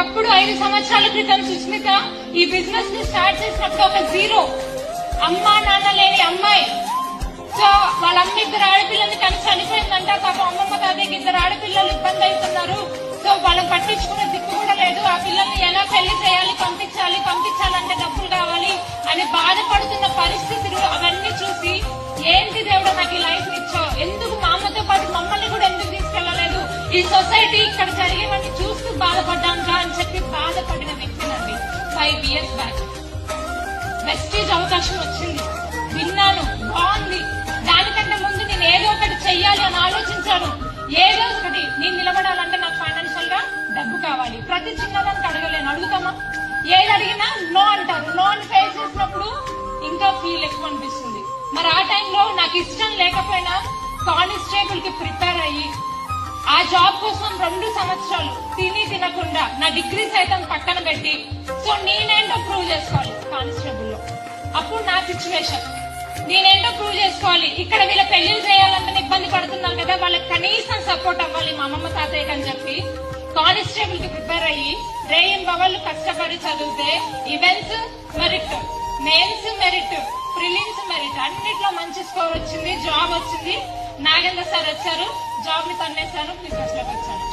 ఒకప్పుడు 5 సంవత్సరాల క్రితం సుస్మిత ఈ బిజినెస్ ని స్టార్ట్ చేసినప్పుడు ఒక జీరో, అమ్మా నాన్న లేని అమ్మాయి. సో వాళ్ళ అమ్మ 2 ఆడపిల్లల్ని కానీ చనిపోయిందంట. పాపం అమ్మమ్మ తాతయ్యకి 2 ఆడపిల్లలు ఇబ్బంది అవుతున్నారు. సో వాళ్ళని పట్టించుకునే దిక్కు కూడా లేదు. ఆ పిల్లల్ని ఎలా పెళ్లి చేయాలి, పంపించాలంటే డబ్బులు కావాలి అని బాధపడుతున్న పరిస్థితులు అవన్నీ చూసి, ఏంటి దేవుడు నాకు ఈ లైఫ్ ఇచ్చావు, ఎందుకు మా అమ్మతో పాటు మమ్మల్ని కూడా ఎందుకు తీసుకెళ్లలేదు, ఈ సొసైటీ ఇక్కడ జరిగేవన్నీ చూస్తూ బాధపడ్డాంగా అని చెప్పి బాధపడిన వ్యక్తినండి. 5 years బ్యాక్ వెస్టేజ్ అవకాశం వచ్చింది, విన్నాను, బాగుంది. దానికంటే ముందు నేను ఏదో ఒకటి చెయ్యాలి అని ఆలోచించాను. ఏదో ఒకటి నేను నిలబడాలంటే నాకు ఫైనాన్షియల్ గా డబ్బు కావాలి. ప్రతి చిన్నదానికి అడగలేను, అడుగుతామా? ఏది అడిగినా నో అంటారు. నో అని ఫేస్ చేసినప్పుడు ఇంకా ఫీల్ ఎక్కువ అనిపిస్తుంది. మరి ఆ టైంలో నాకు ఇష్టం లేకపోయినా కానిస్టేబుల్ కి ప్రిపేర్ అయ్యి ఆ జాబ్ కోసం 2 సంవత్సరాలు తినకుండా నా డిగ్రీ సైతం పక్కన పెట్టి, సో నేనేంటో ప్రూవ్ చేసుకోవాలి కానిస్టేబుల్ లో. అప్పుడు నా సిచ్యువేషన్ నేనేంటో ప్రూవ్ చేసుకోవాలి. ఇక్కడ వీళ్ళ పెళ్లిళ్ళు చేయాలంటే ఇబ్బంది పడుతున్నారు కదా, వాళ్ళకి కనీసం సపోర్ట్ అవ్వాలి మా అమ్మమ్మ తాతయ్యకి అని చెప్పి కానిస్టేబుల్ కి ప్రిపేర్ అయ్యి రేయిన్ బవళ్ళు కష్టపడి చదివితే events merit, mains merit, prelims merit అన్నిట్లో మంచి స్కోర్ వచ్చింది. జాబ్ వచ్చింది. నాగేంద్ర సార్ వచ్చారు, జాబ్ ని తన్నేశారు, బిజినెస్ లోకి వచ్చాను.